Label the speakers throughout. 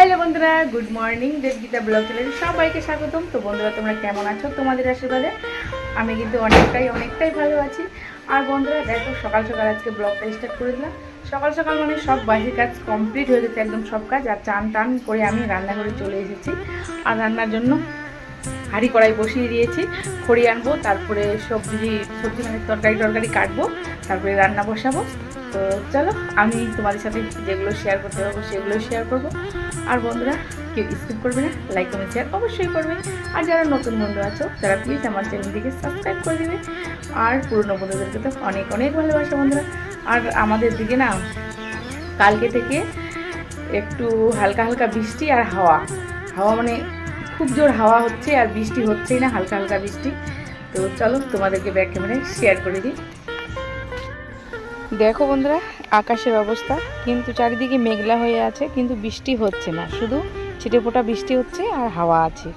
Speaker 1: Hello বন্ধুরা, good morning. দেবগীতা blog চ্যানেলে সবাইকে স্বাগতম। তো বন্ধুরা, তোমরা কেমন আছো? তোমাদের আশীর্বাদে আমি কিন্তু অনেকটাই ভালো আছি। আর বন্ধুরা দেখো, সকাল সকাল আজকে ব্লগটা স্টার্ট করে দিলাম। সকাল সকাল মানে সব বাড়ির কাজ কমপ্লিট হয়ে গেছে, একদম সব কাজ। আর চান টান করে আমি রান্নাঘরে চলে এসেছি। আর রান্নার জন্য হাঁড়ি কড়াই বসিয়ে দিয়েছি। খড়ি আনবো, তারপরে সবজি মানে তরকারি কাটবো, তারপরে রান্না বসাবো। তো চলো, আমি তোমাদের সাথে যেগুলো শেয়ার করতে পারবো সেগুলো শেয়ার করবো। আর বন্ধুরা, কেউ স্কিপ করবে না, লাইক কমেন্ট শেয়ার অবশ্যই করবে। আর যারা নতুন বন্ধু আছো তারা প্লিজ আমার চ্যানেলটিকে সাবস্ক্রাইব করে দেবে। আর পুরনো বন্ধুদেরকে তো অনেক ভালোবাসা বন্ধুরা। আর আমাদের দিকে না কালকে থেকে একটু হালকা বৃষ্টি আর হাওয়া মানে খুব জোর হাওয়া হচ্ছে, আর বৃষ্টি হচ্ছেই না, হালকা বৃষ্টি। তো চলো তোমাদেরকে ব্যাক ক্যামেরায় শেয়ার করে দিই। দেখো বন্ধুরা, আকাশের অবস্থা কিন্তু চারিদিকে মেঘলা হয়ে আছে, কিন্তু বৃষ্টি হচ্ছে না, শুধু ছিটেফোঁটা বৃষ্টি হচ্ছে আর হাওয়া আছে।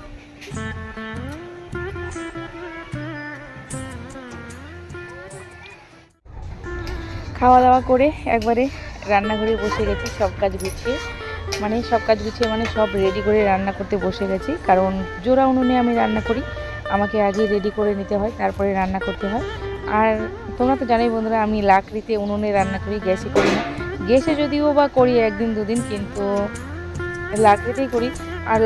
Speaker 1: খাওয়া দাওয়া করে একবারে রান্নাঘরে বসে গেছি, সব কাজ গুছিয়ে মানে সব রেডি করে রান্না করতে বসে গেছি। কারণ জোড়া উনুনে আমি রান্না করি, আমাকে আগে রেডি করে নিতে হয়, তারপরে রান্না করতে হয়। আর তোমরা তো জানোই বন্ধুরা, আমি লাকড়িতে উনুনে রান্না করি, গ্যাসে করি না। গ্যাসে যদিও বা করি একদিন দুদিন, কিন্তু লাকড়িতেই করি। আর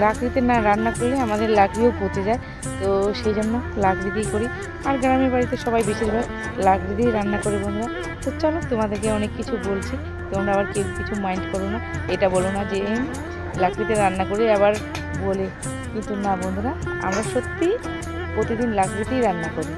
Speaker 1: লাকড়িতে না রান্না করলে আমাদের লাকড়িও পচে যায়, তো সেই জন্য লাকড়িতেই করি। আর গ্রামের বাড়িতে সবাই বেশিরভাগ লাকড়ি দিয়েই রান্না করে বন্ধুরা। তো চলো, তোমাদেরকে অনেক কিছু বলছি, তোমরা আবার কেউ কিছু মাইন্ড করো না, এটা বলো না যে লাকড়িতে রান্না করে আবার বলে। কিন্তু না বন্ধুরা, আমরা সত্যি প্রতিদিন লাকড়িতেই রান্না করি।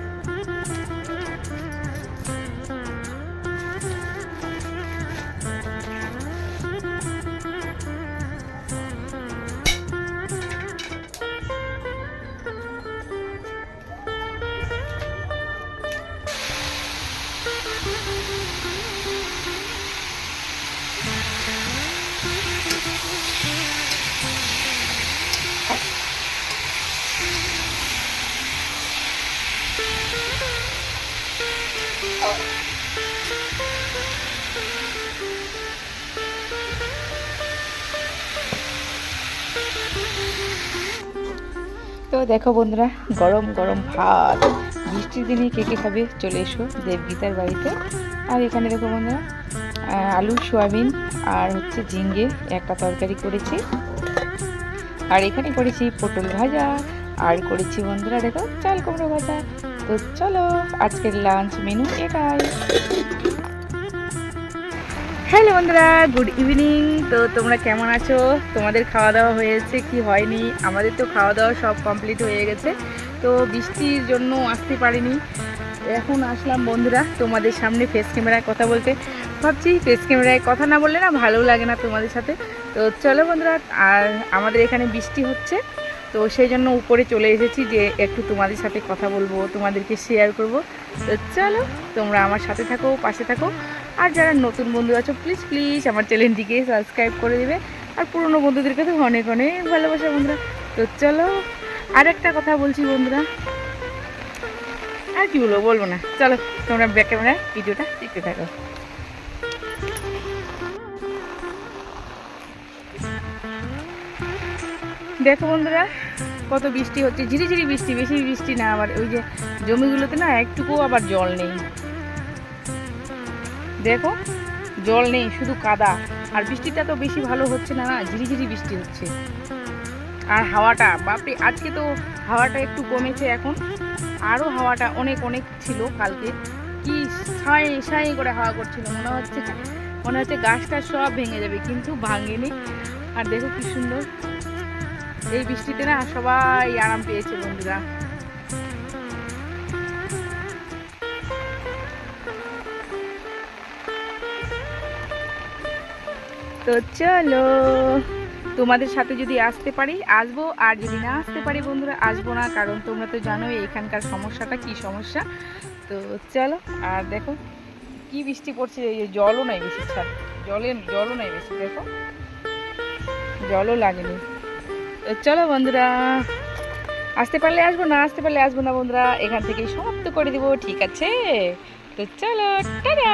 Speaker 1: তো দেখো বন্ধুরা, গরম ভাত বৃষ্টির দিনে কে খাবে চলে এসো দেবগীতার বাড়িতে। আর এখানে দেখো বন্ধুরা, আলু সোয়াবিন আর হচ্ছে ঝিঙ্গে একটা তরকারি করেছি। আর এখানে করেছি পটল ভাজা, আর করেছি বন্ধুরা দেখো চাল কুমড়ো ভাজা। তো চলো, আজকের লাঞ্চ মেনু এটাই। হ্যালো বন্ধুরা, গুড ইভিনিং। তো তোমরা কেমন আছো? তোমাদের খাওয়া দাওয়া হয়েছে কি হয়নি? আমাদের তো খাওয়া দাওয়া সব কমপ্লিট হয়ে গেছে। তো বৃষ্টির জন্য আসতে পারিনি, এখন আসলাম বন্ধুরা তোমাদের সামনে ফেস ক্যামেরায় কথা বলতে। ভাবছি ফেস ক্যামেরায় কথা না বললে না ভালো লাগে না তোমাদের সাথে। তো চলো বন্ধুরা, আর আমাদের এখানে বৃষ্টি হচ্ছে, তো সেই জন্য উপরে চলে এসেছি যে একটু তোমাদের সাথে কথা বলবো, তোমাদেরকে শেয়ার করব। তো চলো, তোমরা আমার সাথে থাকো, পাশে থাকো। আর যারা নতুন বন্ধু আছো প্লিজ আমার চ্যানেলটিকে সাবস্ক্রাইব করে দেবে। আর পুরনো বন্ধুদেরকে তো অনেক ভালোবাসা বন্ধুরা। তো চলো, আর একটা কথা বলছি বন্ধুরা, আর কি বলবো না, চলো তোমরা ব্যাক ক্যামেরায় ভিডিওটা দেখতে থাকো। দেখো বন্ধুরা, কত বৃষ্টি হচ্ছে, ঝিরিঝিরি বৃষ্টি, বেশি বৃষ্টি না। আবার ওই যে জমিগুলোতে না একটুকুও আবার জল নেই, দেখো জল নেই, শুধু কাদা। আর বৃষ্টিটা তো বেশি ভালো হচ্ছে না, ঝিরিঝিরি বৃষ্টি হচ্ছে। আর হাওয়াটা বাপরে, আজকে তো হাওয়াটা একটু কমেছে এখন, আরও হাওয়াটা অনেক ছিল কালকে। কি সাঁই করে হাওয়া করছিল, মনে হচ্ছে গাছটা সব ভেঙে যাবে, কিন্তু ভাঙেনি। আর দেখো কি সুন্দর, এই বৃষ্টিতে না সবাই আরাম পেয়েছে বন্ধুরা। তো চলো, তোমাদের সাথে যদি আসতে পারি আসবো, আর যদি না আসতে পারি বন্ধুরা আসবো না, কারণ তোমরা তো জানোই এখানকার সমস্যাটা কি সমস্যা। তো চলো, আর দেখো কি বৃষ্টি পড়ছে, জলও নাই বেশি, জলও নাই বেশি, দেখো জলও লাগেনি। তো চলো বন্ধুরা, আসতে পারলে আসবো, না আসতে পারলে আসবো না বন্ধুরা, এখান থেকেই সমাপ্ত করে দিব, ঠিক আছে? তো চলো, টাটা।